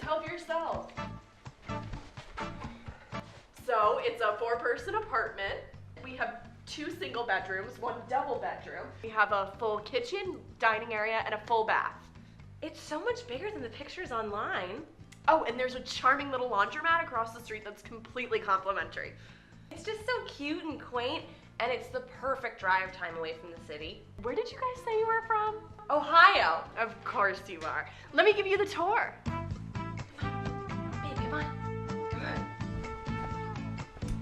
Help yourself. So it's a 4-person apartment. We have 2 single bedrooms, 1 double bedroom. We have a full kitchen, dining area, and a full bath. It's so much bigger than the pictures online. Oh, and there's a charming little laundromat across the street that's completely complimentary. It's just so cute and quaint, and it's the perfect drive time away from the city. Where did you guys say you were from? Ohio. Of course you are. Let me give you the tour. Babe, come on. Come on.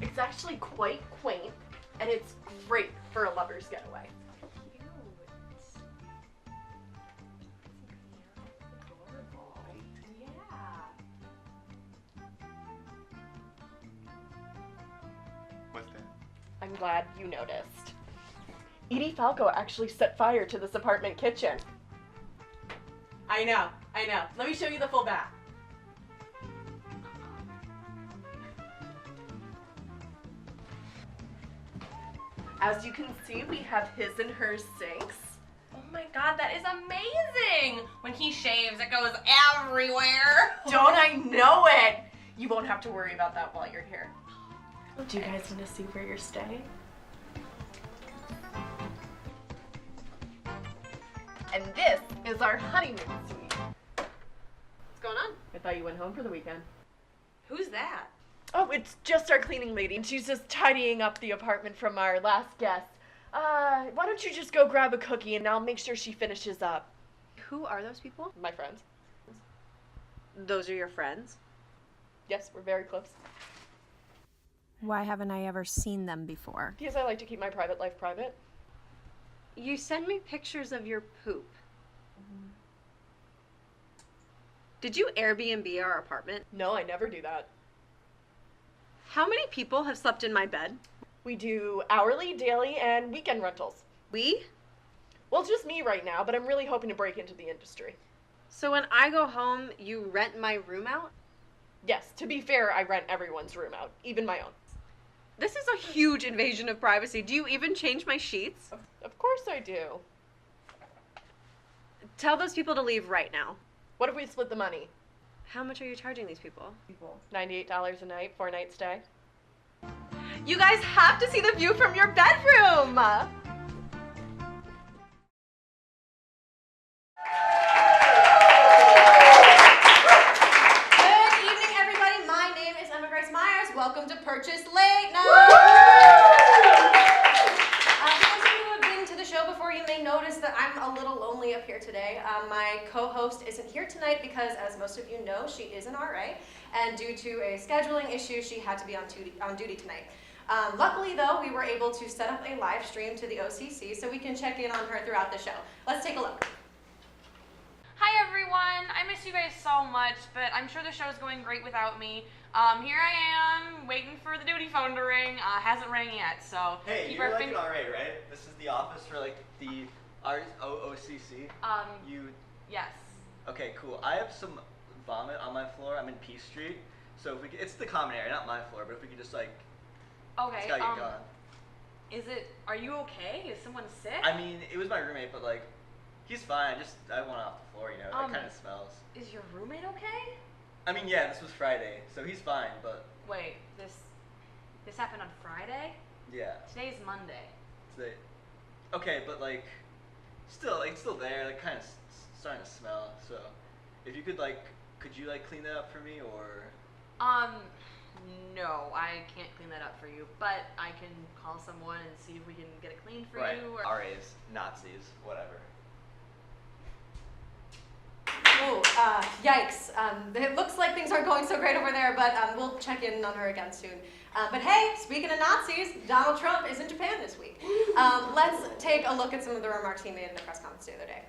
It's actually quite quaint, and it's great for a lover's getaway. I'm glad you noticed. Edie Falco actually set fire to this apartment kitchen. I know. Let me show you the full bath. As you can see, we have his and her sinks. Oh my god, that is amazing! When he shaves, it goes everywhere. Don't I know it? You won't have to worry about that while you're here. Do you guys want to see where you're staying? And this is our honeymoon suite. What's going on? I thought you went home for the weekend. Who's that? Oh, it's just our cleaning lady, and she's just tidying up the apartment from our last guest. Why don't you just go grab a cookie, and I'll make sure she finishes up. Who are those people? My friends. Those are your friends? Yes, we're very close. Why haven't I ever seen them before? Because I like to keep my private life private. You send me pictures of your poop. Did you Airbnb our apartment? No, I never do that. How many people have slept in my bed? We do hourly, daily, and weekend rentals. We? Well, it's just me right now, but I'm really hoping to break into the industry. So when I go home, you rent my room out? Yes, to be fair, I rent everyone's room out, even my own. This is a huge invasion of privacy. Do you even change my sheets? Of course I do. Tell those people to leave right now. What if we split the money? How much are you charging these people? $98 a night, 4-night stay. You guys have to see the view from your bedroom! Welcome to Purchase Late Night! For those of you who have been to the show before, you may notice that I'm a little lonely up here today. My co-host isn't here tonight because, as most of you know, she is an RA, and due to a scheduling issue, she had to be on duty tonight. Luckily, though, we were able to set up a live stream to the OCC so we can check in on her throughout the show. Let's take a look. Hi everyone, I miss you guys so much, but I'm sure the show's going great without me. Here I am, waiting for the duty phone to ring. Hasn't rang yet, so hey, keep you're our like an RA, right? This is the office for like the OCC. Yes. Okay, cool. I have some vomit on my floor. I'm in Peace Street, so if we could, it's the common area, not my floor, but if we could just like, okay. it's gotta get going. Are you okay? Is someone sick? I mean, it was my roommate, but like, he's fine. I went off the floor, you know. It kind of smells. Is your roommate okay? I mean, yeah, this was Friday, so he's fine, but. Wait, this happened on Friday? Yeah. Today's Monday. Today. Okay, but like, still, like, it's still there, like, kind of starting to smell. So, if you could like, could you like clean that up for me, or? No, I can't clean that up for you, but I can call someone and see if we can get it cleaned for right. you. RAs, Nazis, whatever. Oh, yikes. It looks like things aren't going so great over there, but we'll check in on her again soon. But hey, speaking of Nazis, Donald Trump is in Japan this week. Let's take a look at some of the remarks he made in the press conference the other day.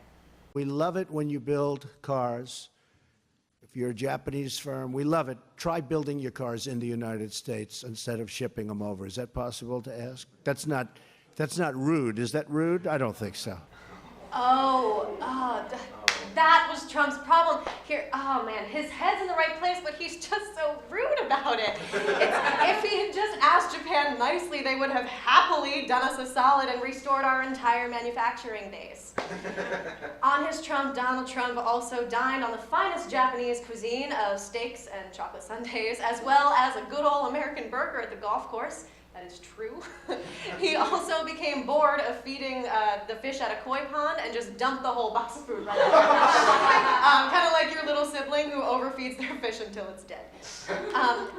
We love it when you build cars. If you're a Japanese firm, we love it. Try building your cars in the United States instead of shipping them over. Is that possible to ask? That's not rude. Is that rude? I don't think so. that was Trump's problem. Here, oh man, his head's in the right place, but he's just so rude about it. If he had just asked Japan nicely, they would have happily done us a solid and restored our entire manufacturing base. On his Trump, Donald Trump also dined on the finest Japanese cuisine of steaks and chocolate sundaes, as well as a good old American burger at the golf course. That is true. He also became bored of feeding the fish at a koi pond and just dumped the whole box of food right out. Kind of like your little sibling who overfeeds their fish until it's dead.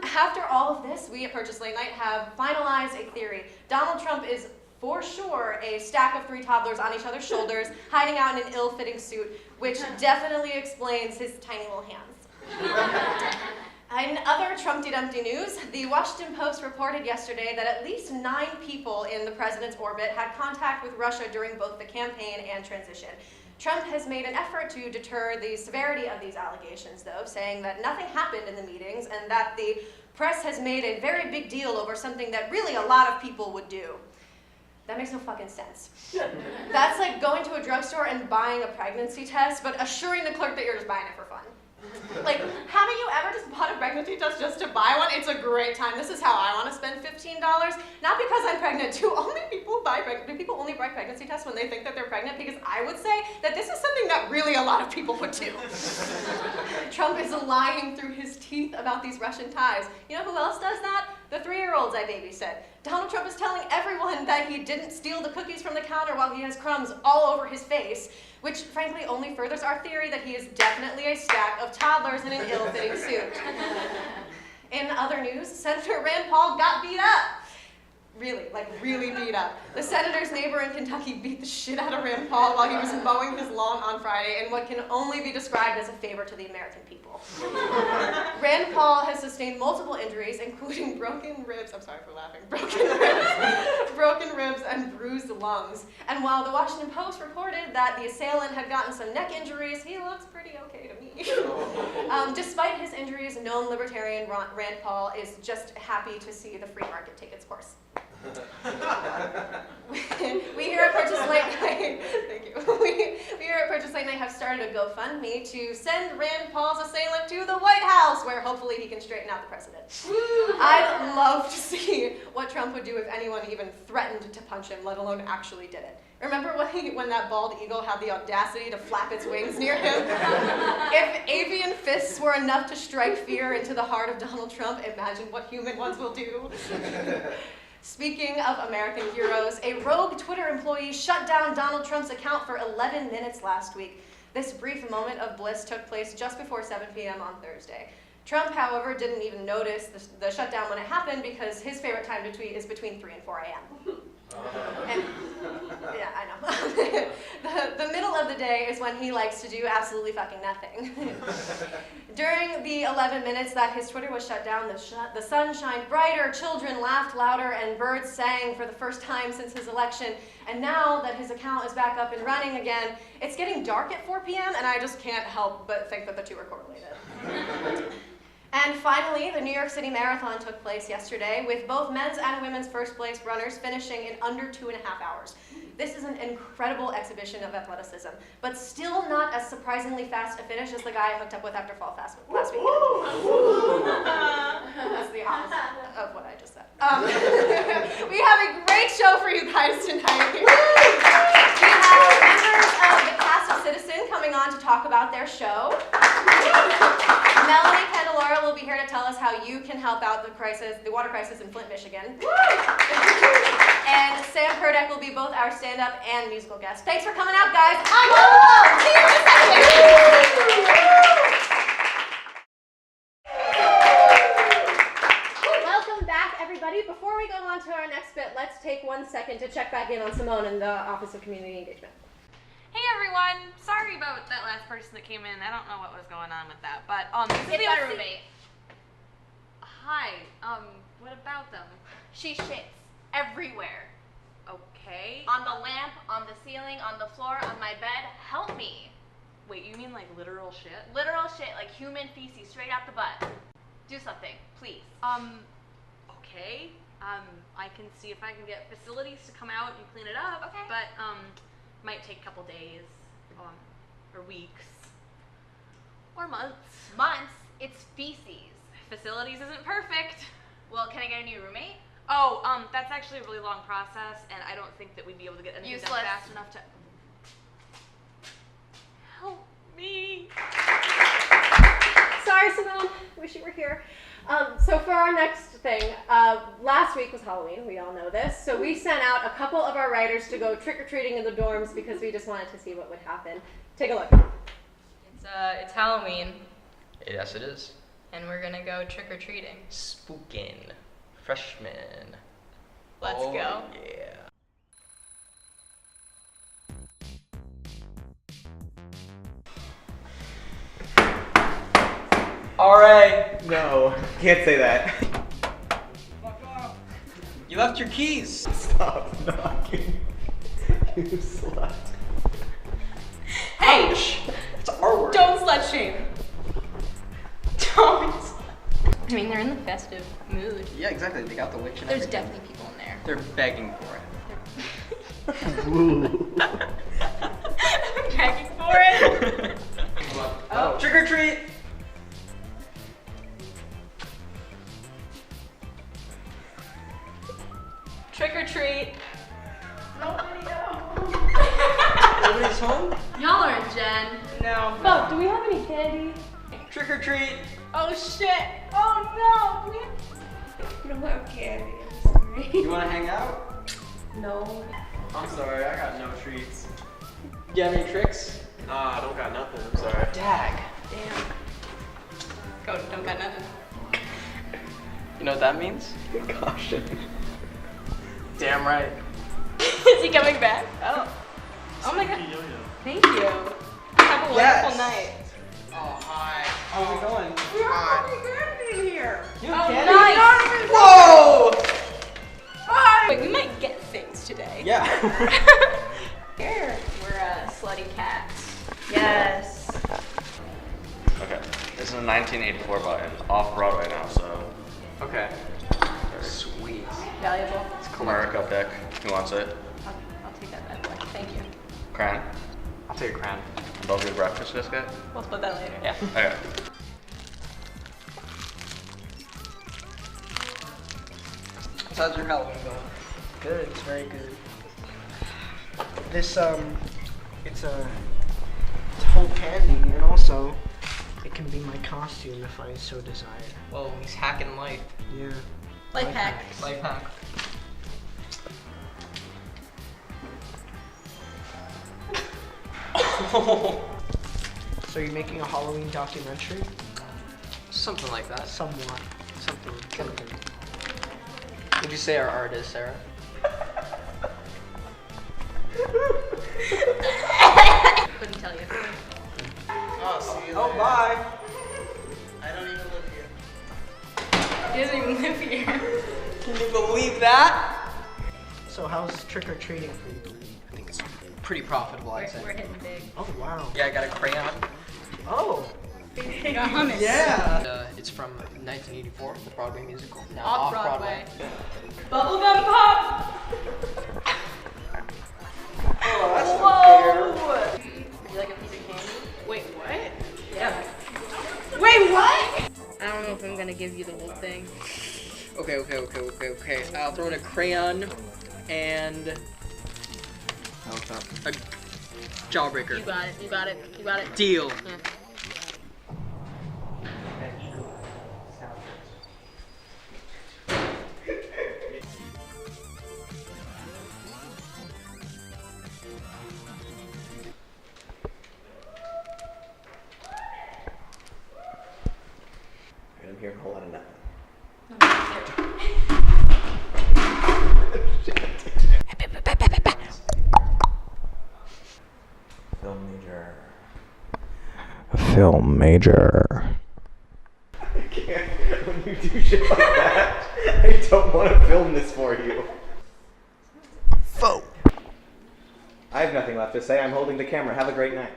After all of this, we at Purchase Late Night have finalized a theory. Donald Trump is for sure a stack of 3 toddlers on each other's shoulders, hiding out in an ill-fitting suit, which definitely explains his tiny little hands. In other Trumpty-Dumpty news, the Washington Post reported yesterday that at least 9 people in the president's orbit had contact with Russia during both the campaign and transition. Trump has made an effort to deter the severity of these allegations, though, saying that nothing happened in the meetings and that the press has made a very big deal over something that really a lot of people would do. That makes no fucking sense. That's like going to a drugstore and buying a pregnancy test, but assuring the clerk that you're just buying it for fun. Like, haven't you ever just bought a pregnancy test just to buy one? It's a great time. This is how I want to spend $15. Not because I'm pregnant. Do people only buy pregnancy tests when they think that they're pregnant? Because I would say that this is something that really a lot of people would do. Trump is lying through his teeth about these Russian ties. You know who else does that? The 3-year-olds I babysit. Donald Trump is telling everyone that he didn't steal the cookies from the counter while he has crumbs all over his face, which frankly only furthers our theory that he is definitely a stack of toddlers in an ill-fitting suit. In other news, Senator Rand Paul got beat up. Really beat up. The senator's neighbor in Kentucky beat the shit out of Rand Paul while he was mowing his lawn on Friday in what can only be described as a favor to the American people. Rand Paul has sustained multiple injuries, including broken ribs, I'm sorry for laughing, broken ribs and bruised lungs. And while the Washington Post reported that the assailant had gotten some neck injuries, he looks pretty okay to me. Despite his injuries, known libertarian Rand Paul is just happy to see the free market take its course. We here at Purchase Late Night, thank you. We here at Purchase Late Night have started a GoFundMe to send Rand Paul's assailant to the White House, where hopefully he can straighten out the president. I'd love to see what Trump would do if anyone even threatened to punch him, let alone actually did it. Remember when that bald eagle had the audacity to flap its wings near him? If avian fists were enough to strike fear into the heart of Donald Trump, imagine what human ones will do. Speaking of American heroes, a rogue Twitter employee shut down Donald Trump's account for 11 minutes last week. This brief moment of bliss took place just before 7 p.m. on Thursday. Trump, however, didn't even notice the shutdown when it happened because his favorite time to tweet is between 3 and 4 a.m. And, yeah, I know. The middle of the day is when he likes to do absolutely fucking nothing. During the 11 minutes that his Twitter was shut down, the sun shined brighter, children laughed louder, and birds sang for the first time since his election. And now that his account is back up and running again, it's getting dark at 4 p.m., and I just can't help but think that the two are correlated. And finally, the New York City Marathon took place yesterday, with both men's and women's first-place runners finishing in under 2.5 hours. This is an incredible exhibition of athleticism, but still not as surprisingly fast a finish as the guy I hooked up with after Fall Fest last weekend. That's the opposite of what I just said. We have a great show for you guys tonight. We have members of the cast of Citizen coming on to talk about their show. Melanie Candelora will be here to tell us how you can help out the water crisis in Flint, Michigan. And Sam Perdek will be both our stand-up and musical guest. Thanks for coming out, guys. I'm all alone. See you in a second. Welcome back, everybody. Before we go on to our next bit, let's take 1 second to check back in on Simone in the Office of Community Engagement. Hey everyone, sorry about that last person that came in. I don't know what was going on with that, but this is It's my roommate. Hi, what about them? She shits everywhere. Okay. On the lamp, on the ceiling, on the floor, on my bed. Help me. Wait, you mean like literal shit? Literal shit, like human feces straight out the butt. Do something, please. Okay. I can see if I can get facilities to come out and clean it up. Okay. But might take a couple days, or weeks. Or months. Months? It's feces. Facilities isn't perfect. Well, can I get a new roommate? Oh, that's actually a really long process, and I don't think that we'd be able to get anything done Useless. fast enough to... Help me. Sorry, Simone. Wish you were here. So for our next thing, last week was Halloween. We all know this. So we sent out a couple of our writers to go trick-or-treating in the dorms because we just wanted to see what would happen. Take a look. It's Halloween, Yes, it is. and we're gonna go trick-or-treating. Spookin'. Freshman. Let's Oh, go. Yeah. Alright. No, can't say that. You left your keys. Stop knocking. You slut. Hey! It's our word. Don't slut shame. Don't. I mean, they're in the festive mood. Yeah, exactly. They got the witch and There's everything. definitely people in there. They're begging for it. I'm begging for it. Oh, trick or treat! Trick or treat. Nobody's home? Y'all aren't Jen. No. Fuck, do we have any candy? Trick or treat! Oh shit. Oh no. We don't have candy. I'm sorry. You wanna hang out? No. I'm sorry, I got no treats. Do you have any tricks? Nah, I don't got nothing, I'm sorry. Dag. Damn. Go, don't got nothing. You know what that means? Caution. Damn right. Is he coming back? Oh. Oh my god. Thank you. Have a wonderful night. Oh, hi. How are we going? We have candy in here. You Oh, candy? nice. Whoa! Wait, we might get things today. Yeah. Here, we're slutty cats. Yes. Okay, this is a 1984 volume, off Broadway now, so Okay. Sweet. Valuable. America pick. Who wants it? I'll take that bad boy. Thank you. Cran? I'll take a crown. Above your breakfast biscuit? We'll split that later. Yeah. Okay. How's your Halloween going? Good, it's very good. This it's whole candy, and also it can be my costume if I so desire. Whoa, he's hacking life. Yeah. Life hack. hacks. Life hack. So you're making a Halloween documentary? Something like that. Somewhat. Something. Something. Would you say our art is, Sarah? Couldn't tell you. Oh, see you Oh, later. bye. I don't even live here. He doesn't even live here. Can you believe that? So how's trick or treating for you? I think it's pretty profitable, I'd say. We're hitting big. Oh wow. Yeah, I got a crayon. Oh. Big hummus. Yeah. It's from 1984, the Broadway musical. Now Off off-Broadway. Bubblegum pop. Oh, that's Whoa. Would you like a piece of candy? Wait, what? Yeah. Wait, what? I don't know if I'm gonna give you the whole thing. Okay. I'll throw in a crayon and a jawbreaker. You got it. Deal. Yeah. I'm hearing a whole lot of nothing. Film major. I can't. When you do shit like that, I don't want to film this for you. Phone. I have nothing left to say. I'm holding the camera. Have a great night.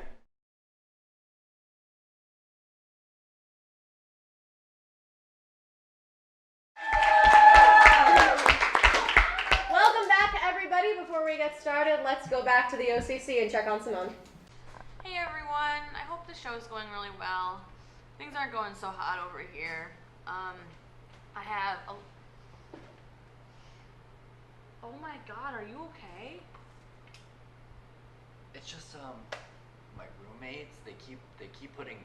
Welcome back, everybody. Before we get started, let's go back to the OCC and check on Simone. Hey everyone, I hope the show's going really well. Things aren't going so hot over here. I have a... Oh my god, are you okay? It's just my roommates, they keep putting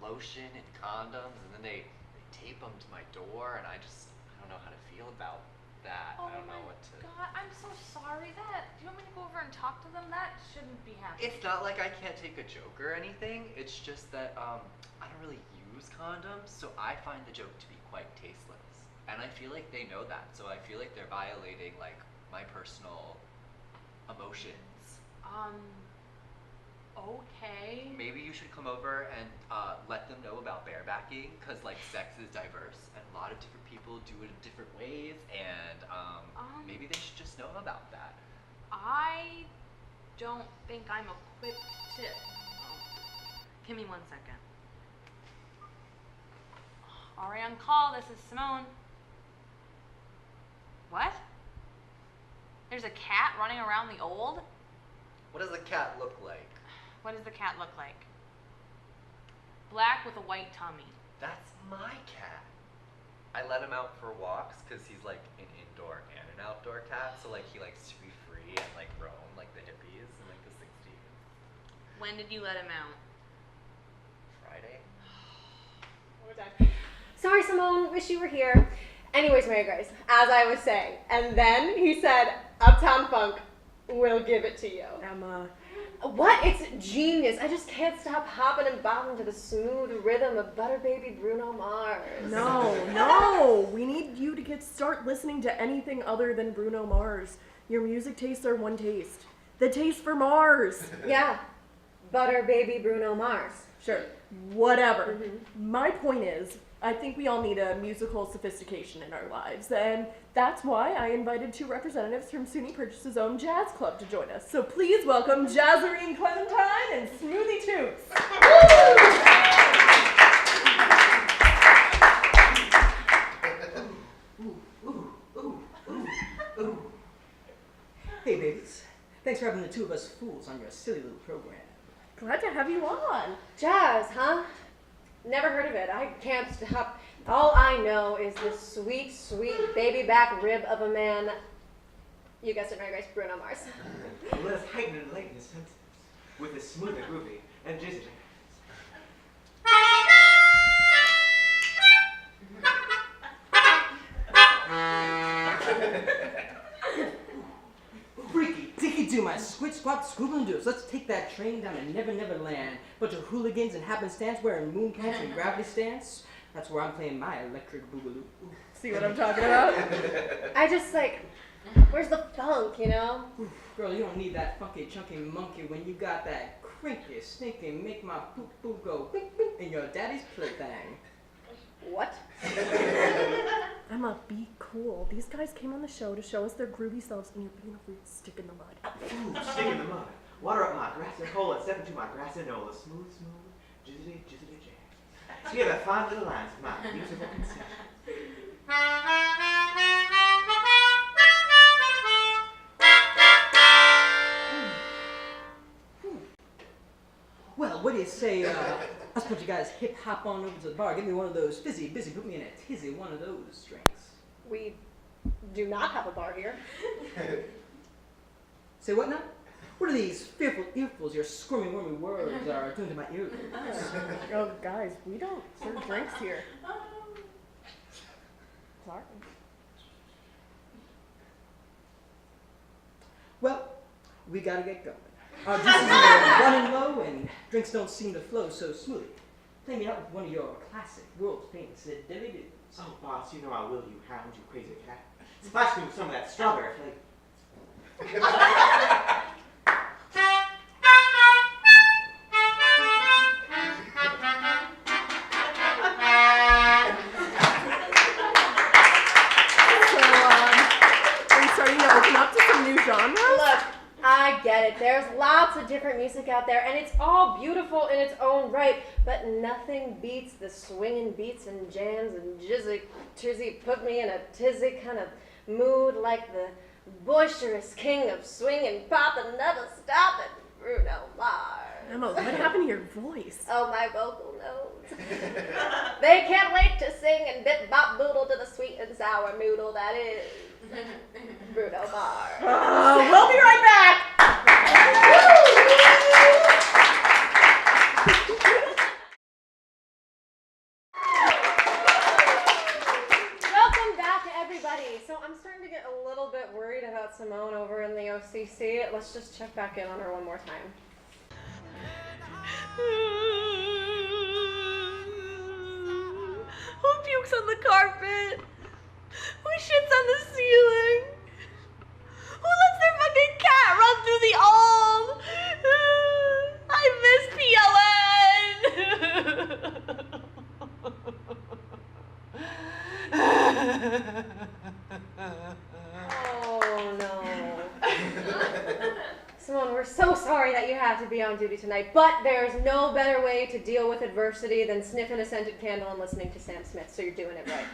lotion and condoms and then they tape them to my door, and I don't know how to feel about that. I don't know what to... God, I'm so sorry. Do you want me to go over and talk to them? That shouldn't be happening. It's not like I can't take a joke or anything. It's just that I don't really use condoms, so I find the joke to be quite tasteless. And I feel like they know that, so I feel like they're violating like my personal emotions. Okay. Maybe you should come over and let them know about barebacking, because like sex is diverse and a lot of different people do it in different ways, and maybe they should just know about that. I don't think I'm equipped to... Give me 1 second. Alright, on call, this is Simone. What? There's a cat running around the old? What does a cat look like? What does the cat look like? Black with a white tummy. That's my cat. I let him out for walks because he's like an indoor and an outdoor cat, so like he likes to be free and like roam like the hippies in like the 60s. When did you let him out? Friday. We're done. Sorry, Simone. Wish you were here. Anyways, Mary Grace, as I was saying, and then he said, Uptown Funk, we'll give it to you. Emma. What? It's genius. I just can't stop hopping and bopping to the smooth rhythm of Butter Baby Bruno Mars. No. We need you to start listening to anything other than Bruno Mars. Your music tastes are one taste. The taste for Mars. Yeah. Butter Baby Bruno Mars. Sure. Whatever. My point is, I think we all need a musical sophistication in our lives, and that's why I invited 2 representatives from SUNY Purchase's own jazz club to join us. So please welcome Jazzerine Clementine and Smoothie Toots. Hey, babies. Thanks for having the 2 of us fools on your silly little program. Glad to have you on. Jazz, huh? Never heard of it. I can't stop. All I know is this sweet, sweet baby back rib of a man. You guessed it, Mary Grace, Bruno Mars. Let us heighten and lighten his senses with a smooth and groovy and Jizzy Freaky, dicky do my squid squat scoobin' doos. Let's take that train down to Never Never Land. Bunch of hooligans and happenstance wearing moon caps and gravity stance. That's where I'm playing my electric boogaloo. See what I'm talking about? I just where's the funk, you know? Oof, girl, you don't need that funky chunky monkey when you got that crinky, stinky, make my poop poop go wink wink in your daddy's plaything. What? Emma, be cool. These guys came on the show to show us their groovy selves, and you're being a weird stick in the mud. Ooh, stick in the mud. Water up my grass and cola, step into my grass and nola. Smooth, jizzly, jizzly jazz. Together, fine little lines of my beautiful conception. Well, what do you say, us bunch of guys hip hop on over to the bar, give me one of those fizzy, busy, put me in a tizzy, one of those drinks. We do not have a bar here. Say what now? What are these fearful earfuls your squirmy, wormy words are doing to my ears? Oh, guys, we don't serve drinks here. Sorry. Well, we gotta get going. Our juices are running low and drinks don't seem to flow so smoothly. Play me out with one of your classic, world's famous dilly doos. Oh, boss, you know I will, you hound, you crazy cat. Splash me with some of that strawberry flavor. Are you starting to open up to some new genres? Look, I get it. There's lots of different music out there, and it's all beautiful in its own right, but nothing beats the swinging beats and jams and Jizzy put me in a tizzy kind of mood like the boisterous king of swing and pop and never stopping, Bruno Mars. Emma, what happened to your voice? Oh, my vocal notes. They can't wait to sing and bip bop boodle to the sweet and sour noodle that is Bruno Mars. We'll be right back. Welcome back, everybody. So I'm starting to get a little bit worried about Simone over in the OCC. Let's just check back in on her one more time. Who pukes on the carpet? Who shits on the ceiling? Who lets their fucking cat run through the all? I miss PLN. Oh no. Simone, we're so sorry that you have to be on duty tonight, but there's no better way to deal with adversity than sniffing a scented candle and listening to Sam Smith, so you're doing it right.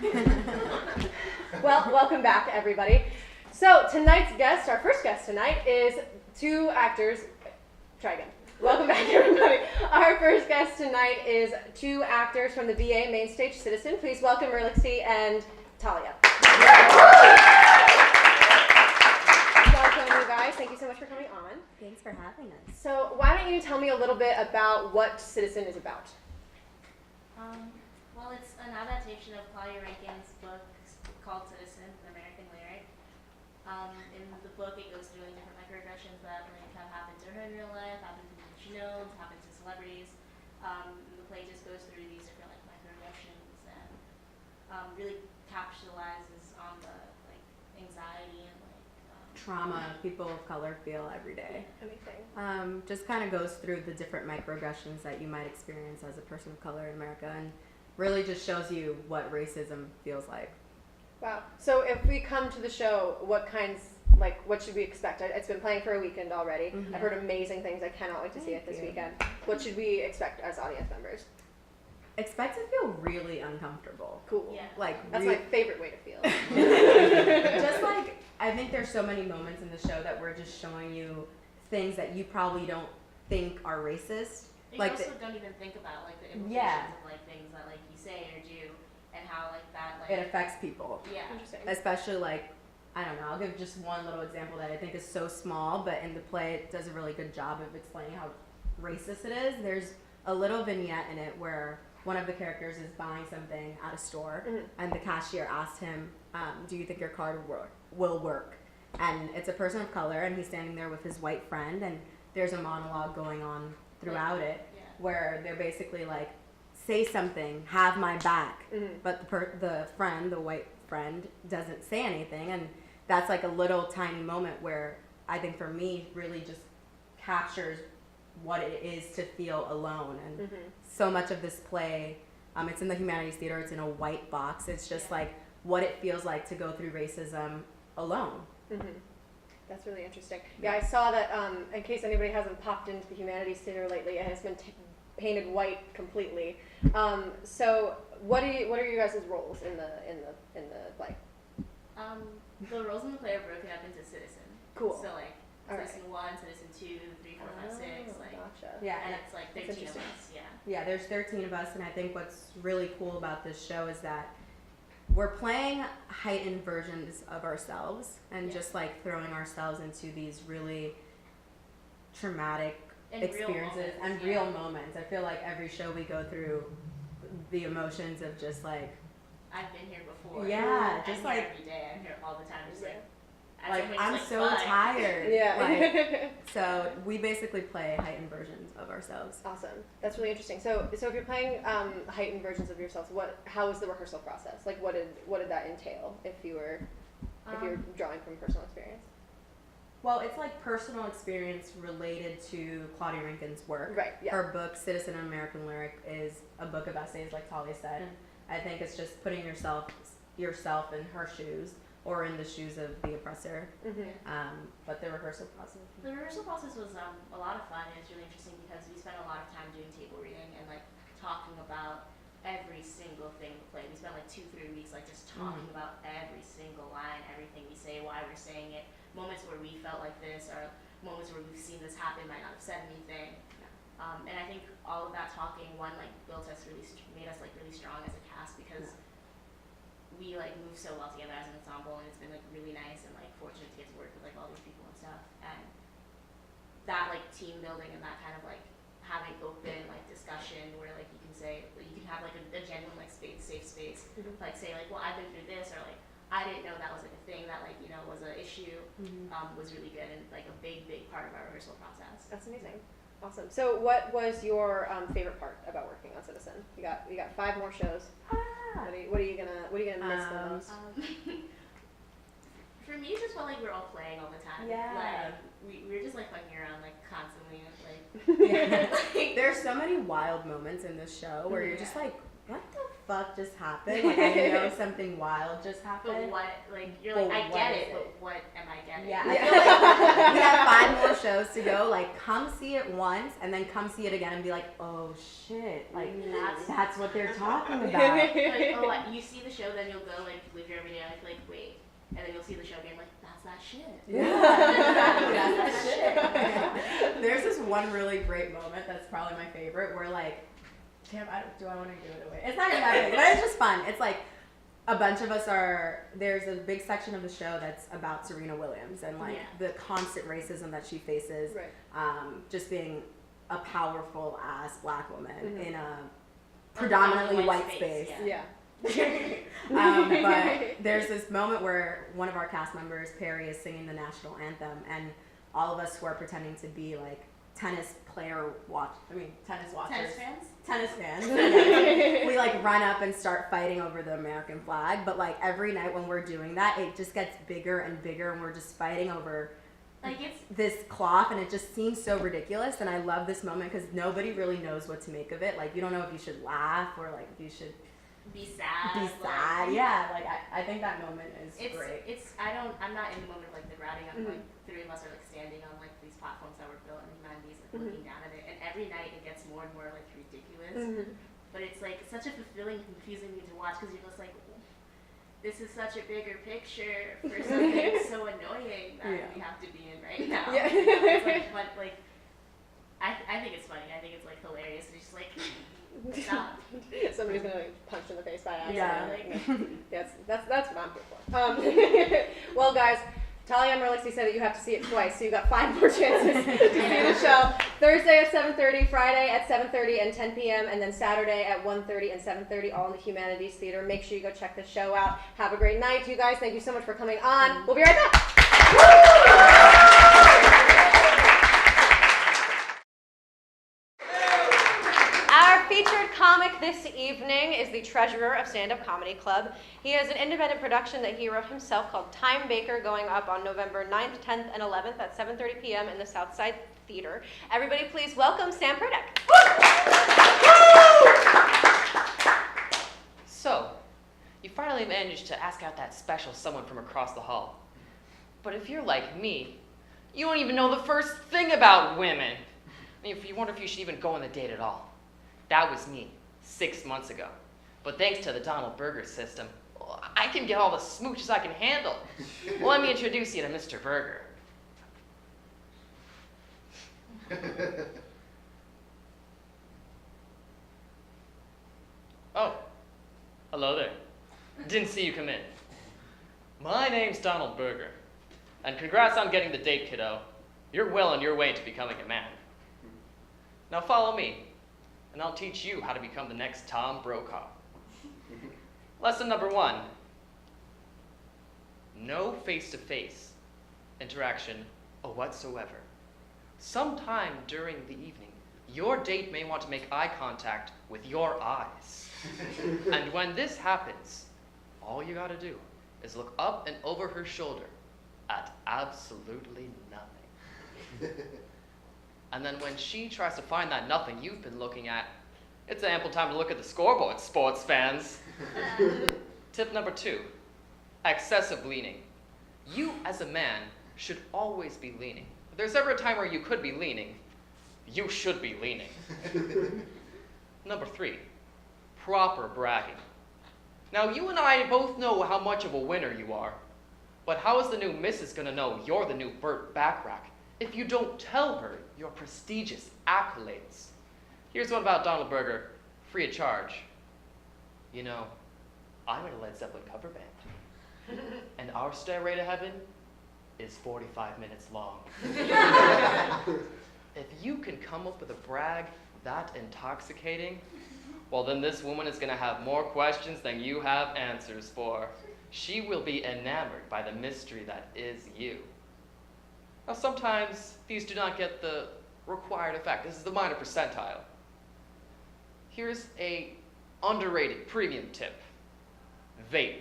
Well, welcome back, everybody. So tonight's guest, our first guest tonight, is two actors. Try again. Welcome back, everybody. Our first guest tonight is two actors from the BA Mainstage Citizen. Please welcome Merlixse and Thalia. Welcome, you guys. Thank you so much for coming on. Thanks for having us. So why don't you tell me a little bit about what Citizen is about? Well, it's an adaptation of Claudia Rankine's book called Citizen, an American Lyric. In the book, it goes through different microaggressions that have happened to her in real life, happened to people she knows, happened to celebrities. The play just goes through these different microaggressions and really capitalizes on the anxiety and trauma people of color feel every day. Amazing. Just kind of goes through the different microaggressions that you might experience as a person of color in America, and really just shows you what racism feels like. Wow. So if we come to the show, what should we expect? It's been playing for a weekend already. Mm-hmm. I've heard amazing things. I cannot wait to see it this weekend. What should we expect as audience members? Expect to feel really uncomfortable. Cool. Yeah. That's my favorite way to feel. Just I think there's so many moments in the show that we're just showing you things that you probably don't think are racist. You also don't even think about the implications of things that you say or do, and how that it affects people. Yeah. Interesting. Especially I don't know, I'll give just one little example that I think is so small, but in the play it does a really good job of explaining how racist it is. There's a little vignette in it where one of the characters is buying something at a store, and the cashier asked him, do you think your card will work? And it's a person of color, and he's standing there with his white friend, and there's a monologue going on throughout it, where they're basically say something, have my back, but the white friend, doesn't say anything, and that's a little tiny moment where I think for me really just captures what it is to feel alone. And so much of this play, it's in the Humanities Theater, it's in a white box, it's just what it feels like to go through racism alone. That's really interesting. Yeah, I saw that, in case anybody hasn't popped into the Humanities Theater lately, it has been painted white completely. So what are you guys' roles in the play? The roles in the play are broken up into Citizen. Cool. So Citizen 1, Citizen 2, 3, 4, 5, 6. Gotcha. Yeah, and it's 13 of us. Yeah, there's 13 of us, and I think what's really cool about this show is that we're playing heightened versions of ourselves and just throwing ourselves into these really traumatic experiences and real moments. I feel like every show we go through the emotions of just I've been here before. Yeah, just every day. I'm here all the time. Just I'm so tired. Yeah. So we basically play heightened versions of ourselves. Awesome. That's really interesting. So if you're playing heightened versions of yourselves, how was the rehearsal process? What did that entail if you were drawing from personal experience? Well, it's personal experience related to Claudia Rankine's work. Right. Yeah. Her book, Citizen, an American Lyric, is a book of essays, like Thalia said. I think it's just putting yourself in her shoes or in the shoes of the oppressor. But the rehearsal process. The rehearsal process was a lot of fun. It was really interesting because we spent a lot of time doing table reading and talking about every single thing in the play. We spent 2-3 weeks just talking about every single line, everything we say, why we're saying it. Moments where we felt like this, or moments where we've seen this happen, might not have said anything. And I think all of that talking, one, like built us really, made us like really strong as a cast because we like move so well together as an ensemble, and it's been like really nice and like fortunate to get to work with like all these people and stuff. And that like team building and that kind of like having open like discussion where like you can say, you can have like a genuine like safe space, like say like, well, I've been through this, or like I didn't know that was like a thing that like, you know, was an issue, was really good and like a big part of our rehearsal process. That's amazing. Awesome. So what was your favorite part about working on Citizen? You got 5 more shows. What are you gonna miss the most? For me, it's just felt like we're all playing all the time. Yeah. Like we're just like fucking around like constantly. Like there's so many wild moments in this show where you're just like, what the fuck just happened? Like I know something wild just happened. But what? Like you're like, I get it, but what am I getting? Yeah. I feel like we have 5 more shows to go. Like come see it once and then come see it again and be like, oh shit, like that's what they're talking about. Like, oh, you see the show, then you'll go like live your everyday life. Like wait. And then you'll see the show again, like, that's that shit. Yeah, that's that shit. There's this one really great moment that's probably my favorite where, like, damn, do I want to give it away? It's not even that big, but it's just fun. It's like a bunch of us there's a big section of the show that's about Serena Williams and, like, the constant racism that she faces, just being a powerful ass black woman in a predominantly white space. But there's this moment where one of our cast members, Perry, is singing the national anthem, and all of us who are pretending to be like tennis watchers. Tennis fans. We like run up and start fighting over the American flag, but like every night when we're doing that, it just gets bigger and bigger, and we're just fighting over like this cloth, and it just seems so ridiculous. And I love this moment because nobody really knows what to make of it. Like you don't know if you should laugh or like if you should be sad. Yeah, like I think that moment is great. I'm not in the moment of like the grouting. I'm like 3 of us are like standing on like these platforms that were built in the 90s, like looking down at it, and every night it gets more and more like ridiculous. But it's like such a fulfilling and confusing thing to watch because you're just like, this is such a bigger picture for something so annoying that we have to be in right now. It's like fun, like I think it's funny. I think it's like hilarious. It's just like. Stop. Somebody's gonna like, punch in the face by accident. Yeah. That's what I'm here for. Well, guys, Thalia and Merlixse said that you have to see it twice, so you got 5 more chances to see the show. Thursday at 7:30, Friday at 7:30 and 10 p.m., and then Saturday at 1:30 and 7:30, all in the Humanities Theater. Make sure you go check the show out. Have a great night, you guys. Thank you so much for coming on. We'll be right back. Featured comic this evening is the treasurer of Stand Up Comedy Club. He has an independent production that he wrote himself called Time Baker, going up on November 9th, 10th, and 11th at 7:30 p.m. in the Southside Theater. Everybody please welcome Sam Perdek. So, you finally managed to ask out that special someone from across the hall. But if you're like me, you don't even know the first thing about women. I mean, if you wonder if you should even go on the date at all. That was me 6 months ago. But thanks to the Donald Berger system, I can get all the smooches I can handle. Well, let me introduce you to Mr. Berger. Oh, hello there. Didn't see you come in. My name's Donald Berger. And congrats on getting the date, kiddo. You're well on your way to becoming a man. Now follow me. And I'll teach you how to become the next Tom Brokaw. Lesson number 1. No face-to-face interaction whatsoever. Sometime during the evening, your date may want to make eye contact with your eyes. And when this happens, all you gotta do is look up and over her shoulder at absolutely nothing. And then when she tries to find that nothing you've been looking at, it's ample time to look at the scoreboard, sports fans. Tip number 2, excessive leaning. You as a man should always be leaning. If there's ever a time where you could be leaning, you should be leaning. Number 3, proper bragging. Now you and I both know how much of a winner you are, but how is the new missus gonna know you're the new Burt Backrack if you don't tell her your prestigious accolades. Here's one about Donald Berger, free of charge. You know, I'm in a Led Zeppelin cover band, and our stairway to heaven is 45 minutes long. If you can come up with a brag that intoxicating, well then this woman is gonna have more questions than you have answers for. She will be enamored by the mystery that is you. Now sometimes these do not get the required effect. This is the minor percentile. Here's a underrated premium tip. Vape.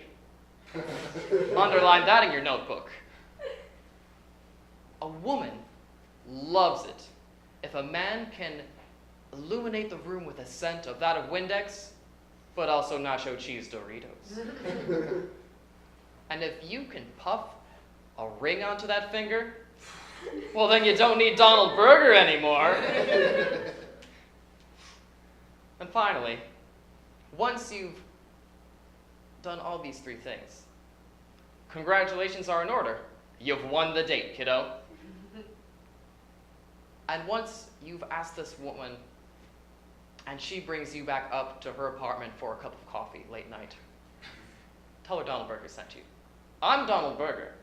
Underline that in your notebook. A woman loves it if a man can illuminate the room with a scent of that of Windex, but also nacho cheese Doritos. And if you can puff a ring onto that finger, well then you don't need Donald Berger anymore. And finally, once you've done all these three things, congratulations are in order. You've won the date, kiddo. And once you've asked this woman, and she brings you back up to her apartment for a cup of coffee late night, tell her Donald Berger sent you. I'm Donald Berger,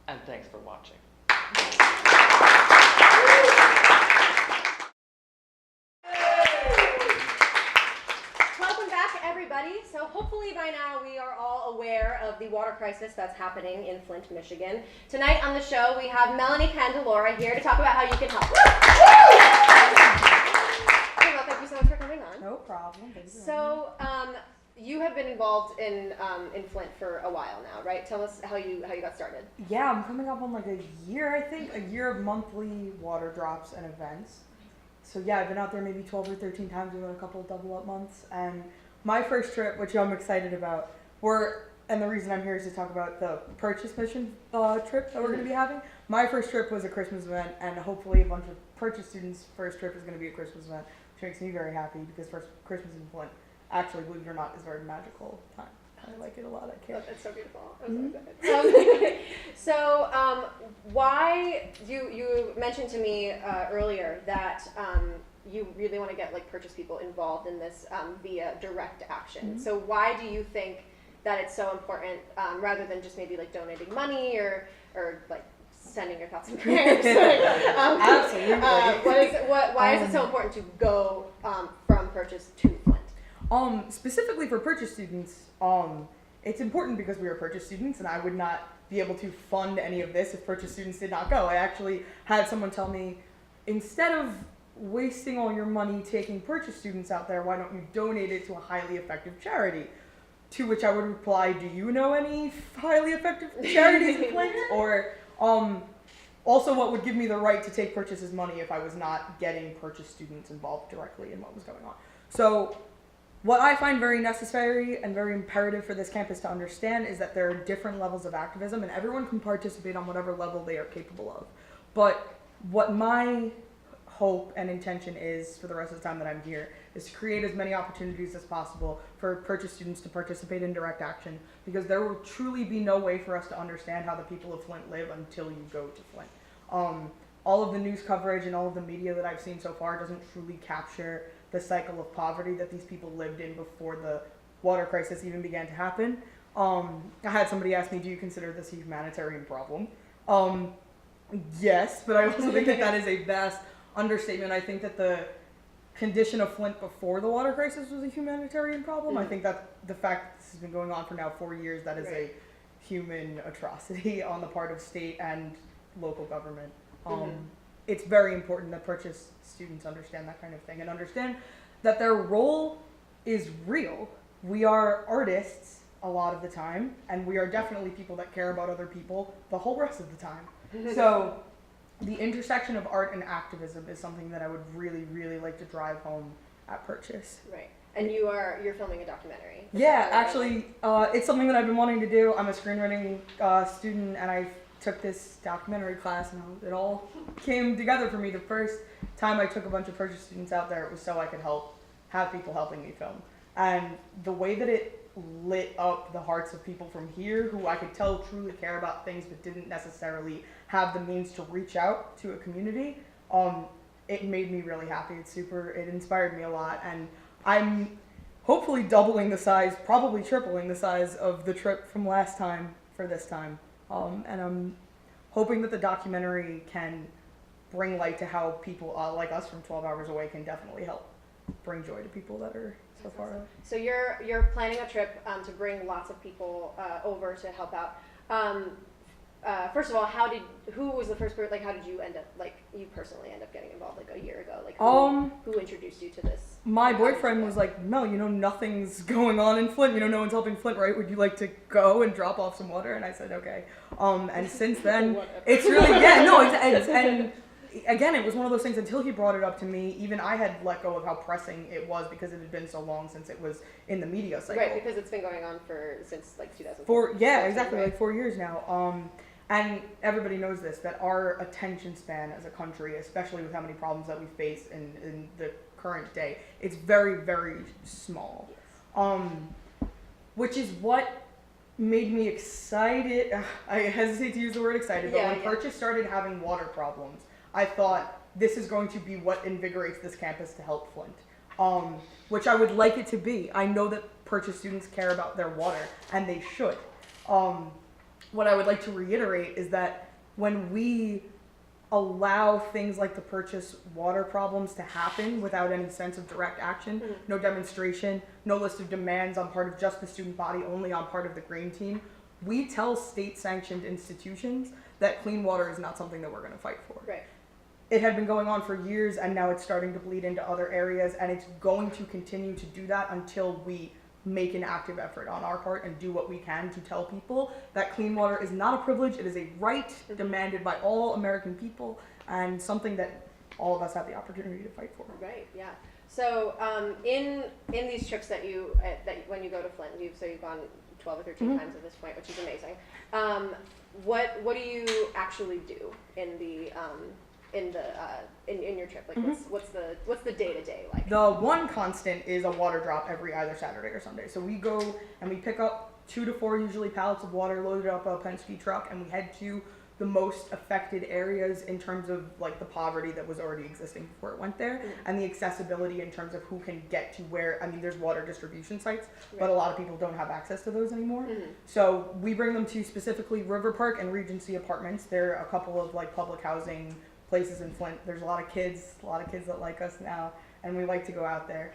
and thanks for watching. Welcome back, everybody. So hopefully by now we are all aware of the water crisis that's happening in Flint, Michigan. Tonight on the show we have Melanie Candelora here to talk about how you can help. Well, thank you so much for coming on. No problem. Thank you. So you have been involved in Flint for a while now, right? Tell us how you got started. Yeah, I'm coming up on like a year, I think, a year of monthly water drops and events. So yeah, I've been out there maybe 12 or 13 times over a couple of double up months. And my first trip, which I'm excited about, and the reason I'm here is to talk about the purchase mission trip that we're going to be having. My first trip was a Christmas event, and hopefully a bunch of purchase students' first trip is going to be a Christmas event, which makes me very happy because first Christmas in Flint, actually, believe it or not, is a very magical time. I like it a lot. I can't. That's so beautiful. I'm so excited. Why you mentioned to me earlier that you really want to get like purchase people involved in this via direct action. So why do you think that it's so important rather than just maybe like donating money or like sending your thoughts and prayers? Absolutely. Why is it so important to go from purchase to Flint? Specifically for purchase students, it's important because we are purchase students, and I would not be able to fund any of this if purchase students did not go. I actually had someone tell me, instead of wasting all your money taking purchase students out there, why don't you donate it to a highly effective charity? To which I would reply, do you know any highly effective charities in Flint? Or also what would give me the right to take purchases money if I was not getting purchase students involved directly in what was going on. So what I find very necessary and very imperative for this campus to understand is that there are different levels of activism, and everyone can participate on whatever level they are capable of. But what my hope and intention is for the rest of the time that I'm here is to create as many opportunities as possible for purchase students to participate in direct action, because there will truly be no way for us to understand how the people of Flint live until you go to Flint. All of the news coverage and all of the media that I've seen so far doesn't truly capture the cycle of poverty that these people lived in before the water crisis even began to happen. I had somebody ask me, do you consider this a humanitarian problem? Yes, but I also think that that is a vast understatement. I think that the condition of Flint before the water crisis was a humanitarian problem. I think that the fact that this has been going on for now 4 years, that is a human atrocity on the part of state and local government. It's very important that purchase students understand that kind of thing and understand that their role is real. We are artists a lot of the time, and we are definitely people that care about other people the whole rest of the time. So the intersection of art and activism is something that I would really, really like to drive home at Purchase. Right. And you're filming a documentary. Yeah, actually, it's something that I've been wanting to do. I'm a screenwriting student, and I took this documentary class, and it all came together for me. The first time I took a bunch of Purchase students out there, it was so I could have people helping me film. And the way that it lit up the hearts of people from here who I could tell truly care about things but didn't necessarily have the means to reach out to a community. It made me really happy. It inspired me a lot, and I'm hopefully doubling the size, probably tripling the size of the trip from last time for this time. And I'm hoping that the documentary can bring light to how people like us from 12 hours away can definitely help bring joy to people that are so far away. So you're planning a trip to bring lots of people over to help out. First of all, who was the first person? Like, how did you end up? Like, you personally end up getting involved like a year ago? Like, who introduced you to this? My boyfriend was like, "Mel, nothing's going on in Flint. No one's helping Flint, right? Would you like to go and drop off some water?" And I said, "Okay." And since then, it's really and again, it was one of those things. Until he brought it up to me, even I had let go of how pressing it was because it had been so long since it was in the media cycle. Right, because it's been going on since like 2004. Yeah, exactly, right? Like 4 years now. And everybody knows this, that our attention span as a country, especially with how many problems that we face in the current day, it's very, very small. Which is what made me excited. I hesitate to use the word excited, but when Purchase started having water problems, I thought this is going to be what invigorates this campus to help Flint, which I would like it to be. I know that Purchase students care about their water, and they should. What I would like to reiterate is that when we allow things like the Purchase water problems to happen without any sense of direct action, no demonstration, no list of demands on part of just the student body, only on part of the green team, we tell state-sanctioned institutions that clean water is not something that we're going to fight for. Right. It had been going on for years, and now it's starting to bleed into other areas, and it's going to continue to do that until we make an active effort on our part and do what we can to tell people that clean water is not a privilege, it is a right demanded by all American people, and something that all of us have the opportunity to fight for. Right, yeah. So in these trips that when you go to Flint, you've gone 12 or 13 times at this point, which is amazing. What do you actually do in your trip? Like, what's the day-to-day like? The one constant is a water drop every either Saturday or Sunday. So we go and we pick up 2 to 4 usually pallets of water, loaded up a Penske truck, and we head to the most affected areas in terms of like the poverty that was already existing before it went there, and the accessibility in terms of who can get to where. I mean, there's water distribution sites, but a lot of people don't have access to those anymore. So we bring them to specifically River Park and Regency Apartments. There are a couple of like public housing places in Flint. There's a lot of kids that like us now, and we like to go out there.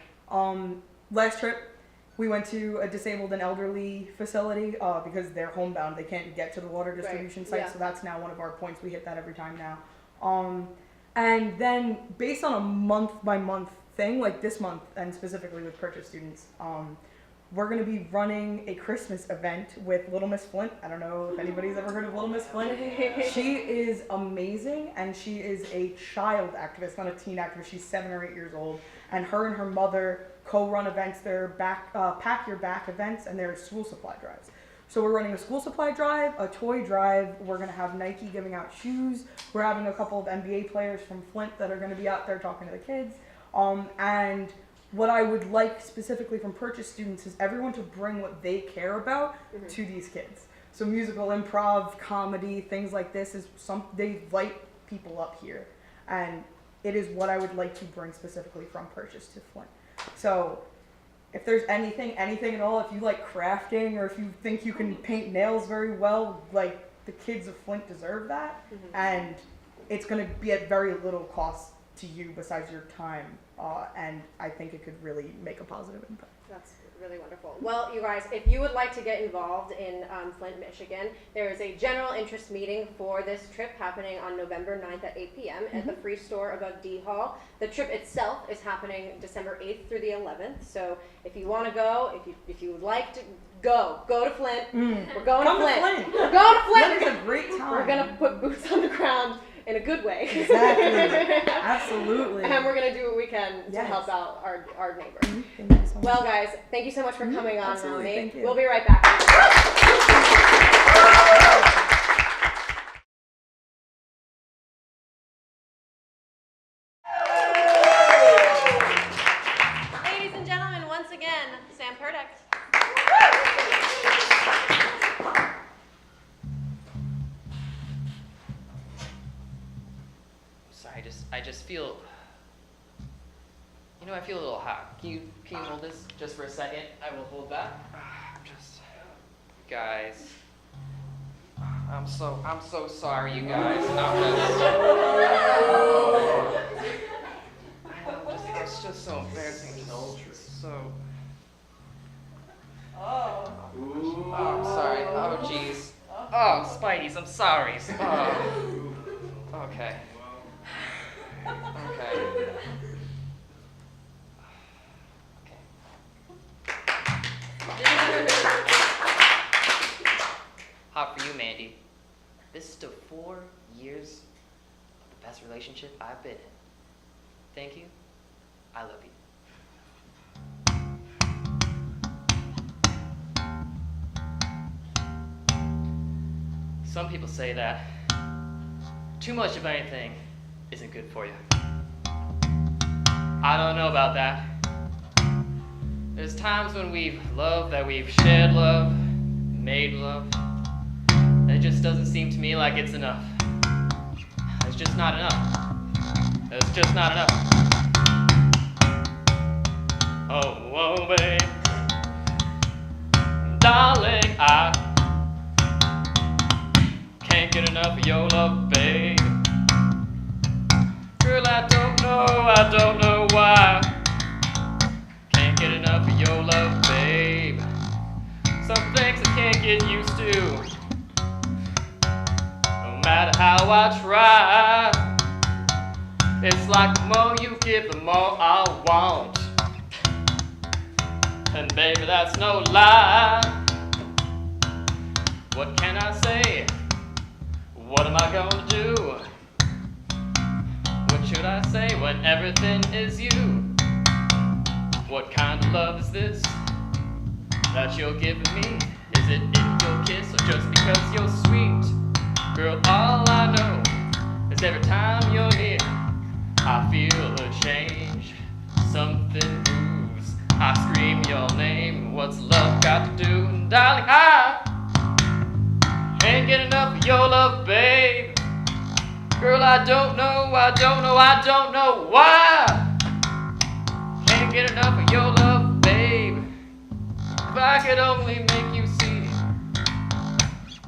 Last trip, we went to a disabled and elderly facility because they're homebound. They can't get to the water distribution site, so that's now one of our points. We hit that every time now. And then based on a month-by-month thing, like this month, and specifically with Purchase students, we're going to be running a Christmas event with Little Miss Flint. I don't know if anybody's ever heard of Little Miss Flint. She is amazing, and she is a child activist, not a teen activist. She's 7 or 8 years old, and her mother co-run events. They're Pack Your Back events, and they're school supply drives. So we're running a school supply drive, a toy drive. We're going to have Nike giving out shoes. We're having a couple of NBA players from Flint that are going to be out there talking to the kids. And what I would like specifically from Purchase students is everyone to bring what they care about to these kids. So musical, improv, comedy, things like this they light people up here. And it is what I would like to bring specifically from Purchase to Flint. So if there's anything at all, if you like crafting or if you think you can paint nails very well, like the kids of Flint deserve that. And it's going to be at very little cost to you besides your time. And I think it could really make a positive impact. That's really wonderful. Well, you guys, if you would like to get involved in Flint, Michigan, there is a general interest meeting for this trip happening on November 9th at 8 p.m. at the Free Store above D Hall. The trip itself is happening December 8th through the 11th. So if you want to go, if you would like to go to Flint. We're going to Flint. We're going to Flint. It's a great time. We're going to put boots on the ground in a good way. Exactly. Absolutely. And we're going to do what we can to help out our neighbor. Thank you so much. Well, guys, thank you so much for coming on, Absolutely. Melanie. Thank you. We'll be right back. Ladies and gentlemen, once again, Sam Perdek. feel, I feel a little hot. Can you hold this just for a second? I will hold that. Guys, I'm so sorry, you guys. It's just so embarrassing. So. Oh, I'm sorry. Oh, jeez. Oh, Spideys, I'm sorry. Okay. Hot for you, Mandy. This is still 4 years of the best relationship I've been in. Thank you. I love you. Some people say that too much of anything isn't good for you. I don't know about that. There's times when we've loved, that we've shared love, made love, and it just doesn't seem to me like it's enough. It's just not enough. It's just not enough. Oh, babe. Darling, I can't get enough of your love, babe. Girl, I don't know why. Can't get enough of your love, babe. Some things I can't get used to. No matter how I try. It's like the more you give, the more I want. And baby, that's no lie. What can I say? What am I gonna do? What should I say when everything is you? What kind of love is this that you're giving me? Is it in your kiss or just because you're sweet? Girl, all I know is every time you're near, I feel a change. Something moves. I scream your name. What's love got to do? And darling, I can't get enough of your love, babe. Girl, I don't know why. Can't get enough of your love, babe. If I could only make you see,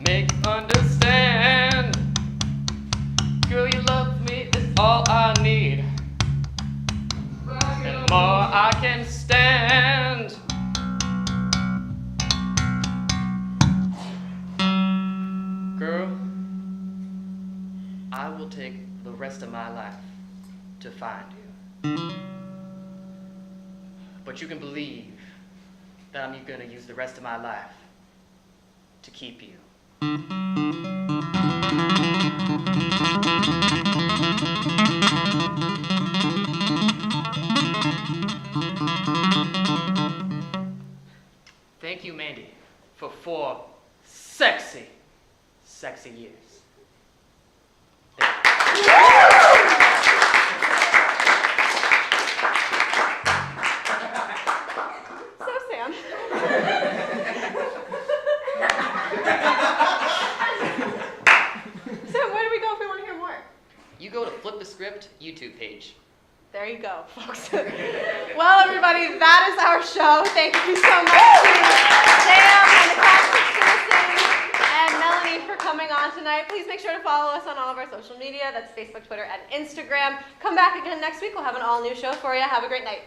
make you understand. Girl, you love me is all I need, and more I can stand. Girl, I will take the rest of my life to find you. But you can believe that I'm gonna use the rest of my life to keep you. Thank you, Mandy, for 4 sexy years. So, Sam. So, where do we go if we want to hear more? You go to Flip the Script YouTube page. There you go, folks. Well, everybody, that is our show. Thank you so much to Sam and the cast of Citizens and Melanie for coming on tonight. Please make sure to follow us on all of our social media. That's Facebook, Twitter, and Instagram. Come back again next week. We'll have an all-new show for you. Have a great night.